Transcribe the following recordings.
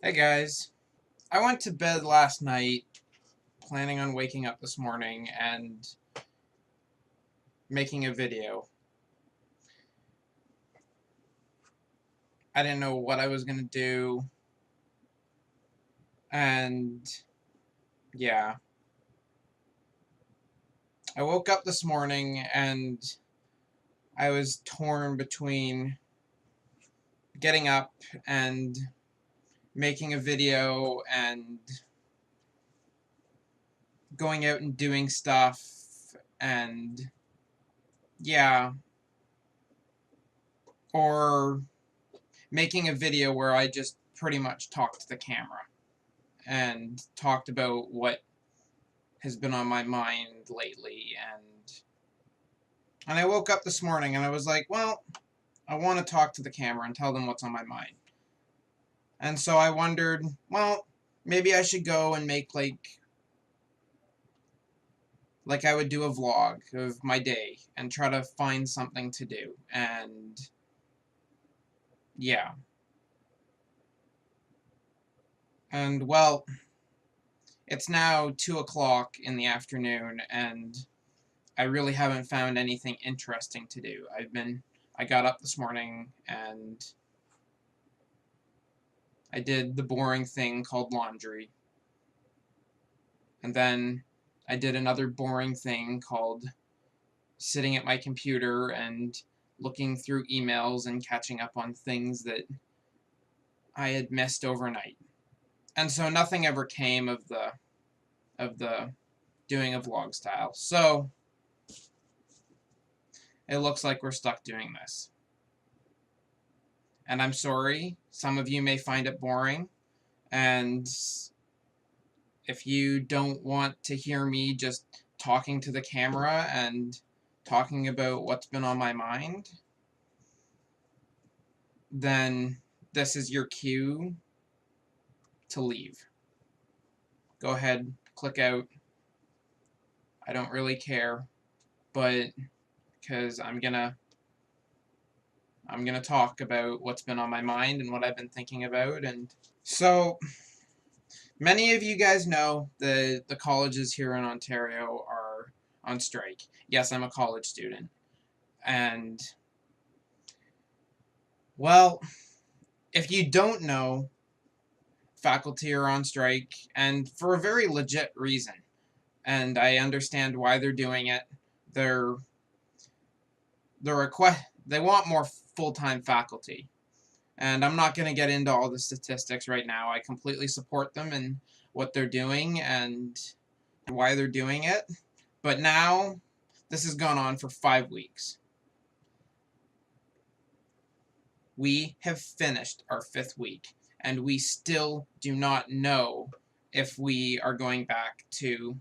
Hey guys, I went to bed last night planning on waking up this morning and making a video. I didn't know what I was gonna do, and yeah. I woke up this morning and I was torn between getting up and making a video and going out and doing stuff and yeah, or making a video where I just pretty much talked to the camera and talked about what has been on my mind lately. And I woke up this morning and I was like, well, I want to talk to the camera and tell them what's on my mind. And so I wondered, well, maybe I should go and make like I would do a vlog of my day and try to find something to do. And yeah. And well, it's now 2 o'clock in the afternoon and I really haven't found anything interesting to do. I got up this morning and I did the boring thing called laundry. And then I did another boring thing called sitting at my computer and looking through emails and catching up on things that I had missed overnight. And so nothing ever came of the doing a vlog style. So it looks like we're stuck doing this. And I'm sorry, some of you may find it boring, and if you don't want to hear me just talking to the camera and talking about what's been on my mind, then this is your cue to leave. Go ahead, click out. I don't really care, but because I'm gonna talk about what's been on my mind and what I've been thinking about. And so many of you guys know that the colleges here in Ontario are on strike. Yes, I'm a college student. And, well, if you don't know, faculty are on strike, and for a very legit reason. And I understand why they're doing it. They're they want more full-time faculty. And I'm not going to get into all the statistics right now. I completely support them and what they're doing and why they're doing it. But now, this has gone on for 5 weeks. We have finished our 5th week, and we still do not know if we are going back to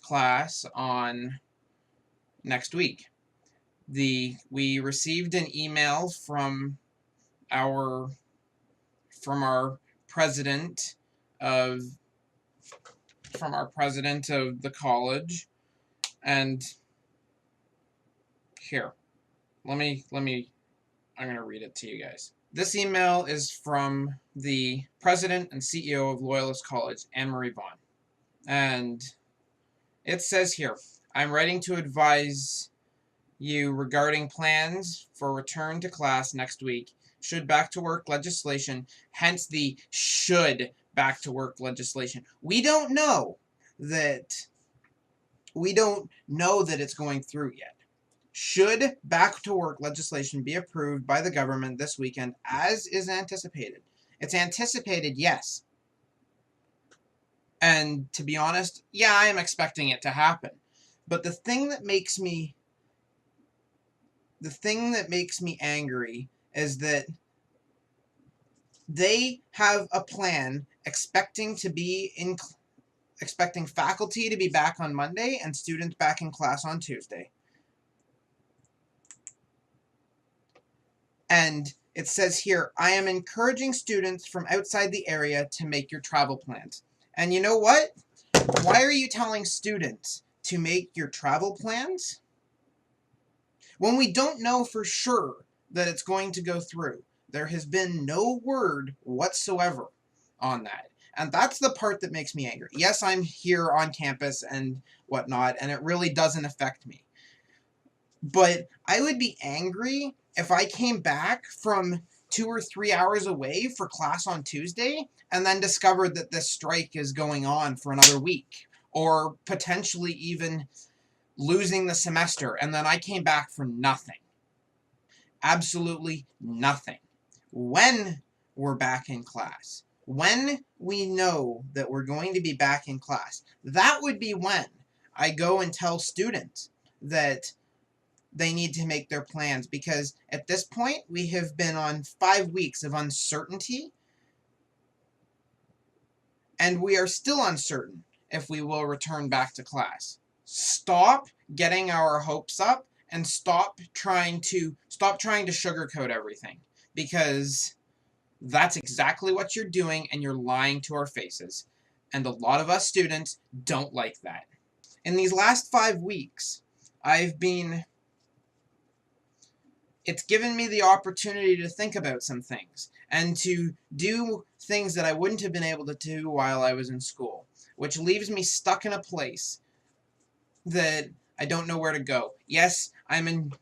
class on next week. We received an email from our president of the college, and here, let me I'm going to read it to you guys. This email is from the president and CEO of Loyalist College, Anne-Marie Vaughn, and it says here, I'm writing to advise you regarding plans for return to class next week should back to work legislation, hence the should back to work legislation. We don't know that it's going through yet. Should back to work legislation be approved by the government this weekend as is anticipated? It's anticipated, yes. And to be honest, yeah, I am expecting it to happen. But the thing that makes me angry is that they have a plan expecting faculty to be back on Monday and students back in class on Tuesday. And it says here, I am encouraging students from outside the area to make your travel plans. And you know what? Why are you telling students to make your travel plans when we don't know for sure that it's going to go through? There has been no word whatsoever on that. And that's the part that makes me angry. Yes, I'm here on campus and whatnot, and it really doesn't affect me. But I would be angry if I came back from 2 or 3 hours away for class on Tuesday and then discovered that this strike is going on for another week, or potentially even losing the semester, and then I came back for nothing. Absolutely nothing. When we're back in class, when we know that we're going to be back in class, that would be when I go and tell students that they need to make their plans, because at this point we have been on 5 weeks of uncertainty, and we are still uncertain if we will return back to class. Stop getting our hopes up and stop trying to sugarcoat everything, because that's exactly what you're doing, and you're lying to our faces. And a lot of us students don't like that. In these last 5 weeks, it's given me the opportunity to think about some things and to do things that I wouldn't have been able to do while I was in school, which leaves me stuck in a place that I don't know where to go. Yes, I'm in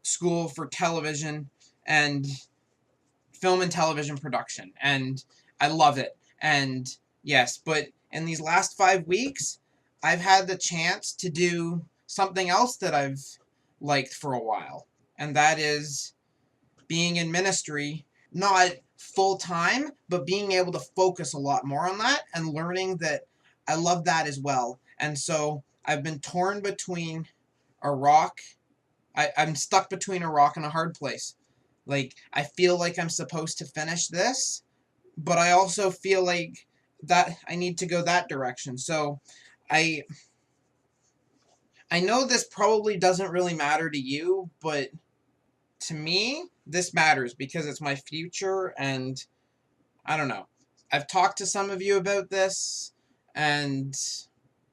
school for television and film and television production, and I love it. And yes, but in these last 5 weeks, I've had the chance to do something else that I've liked for a while, and that is being in ministry, not full time, but being able to focus a lot more on that and learning that I love that as well. And so I've been torn between a rock. I'm stuck between a rock and a hard place. Like, I feel like I'm supposed to finish this, but I also feel like that I need to go that direction. So I know this probably doesn't really matter to you, but to me, this matters because it's my future, and I don't know. I've talked to some of you about this, and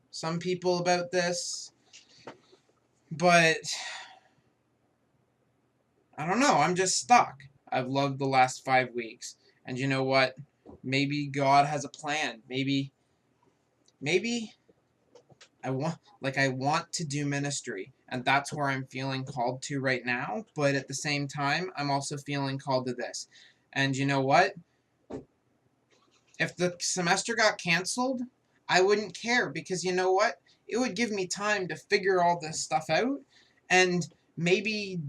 some people about this, but I don't know. I'm just stuck. I've loved the last 5 weeks, and you know what? Maybe God has a plan. Maybe I want to do ministry, and that's where I'm feeling called to right now, but at the same time, I'm also feeling called to this. And you know what? If the semester got canceled, I wouldn't care, because you know what? It would give me time to figure all this stuff out and maybe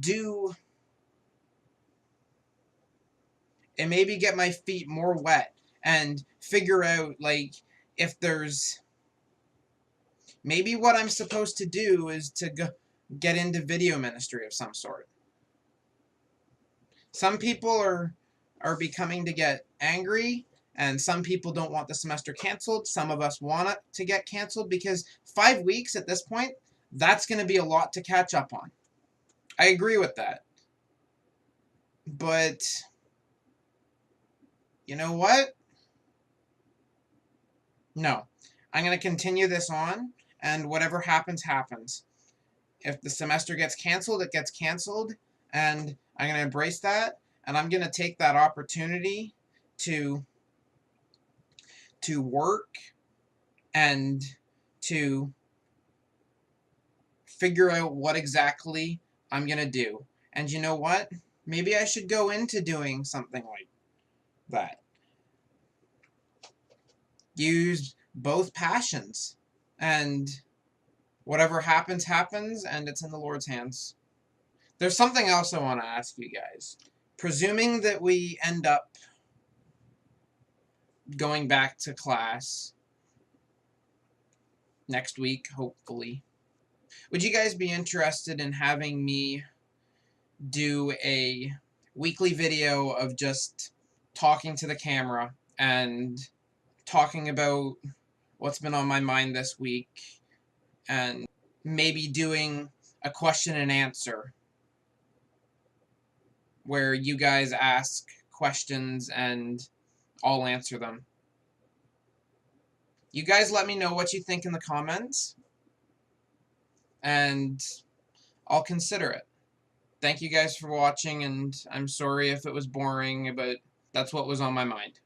get my feet more wet and figure out, like, if there's maybe what I'm supposed to do is to get into video ministry of some sort. Some people are becoming to get angry, and some people don't want the semester canceled. Some of us want it to get canceled, because 5 weeks at this point, that's going to be a lot to catch up on. I agree with that. But you know what? No. I'm going to continue this on, and whatever happens, happens. If the semester gets canceled, it gets canceled, and I'm going to embrace that, and I'm going to take that opportunity to work and to figure out what exactly I'm going to do. And you know what? Maybe I should go into doing something like that. Use both passions, and whatever happens, happens, and it's in the Lord's hands. There's something else I want to ask you guys. Presuming that we end up going back to class next week, hopefully, would you guys be interested in having me do a weekly video of just talking to the camera and talking about what's been on my mind this week, and maybe doing a question and answer where you guys ask questions and I'll answer them? You guys let me know what you think in the comments, and I'll consider it. Thank you guys for watching, and I'm sorry if it was boring, but that's what was on my mind.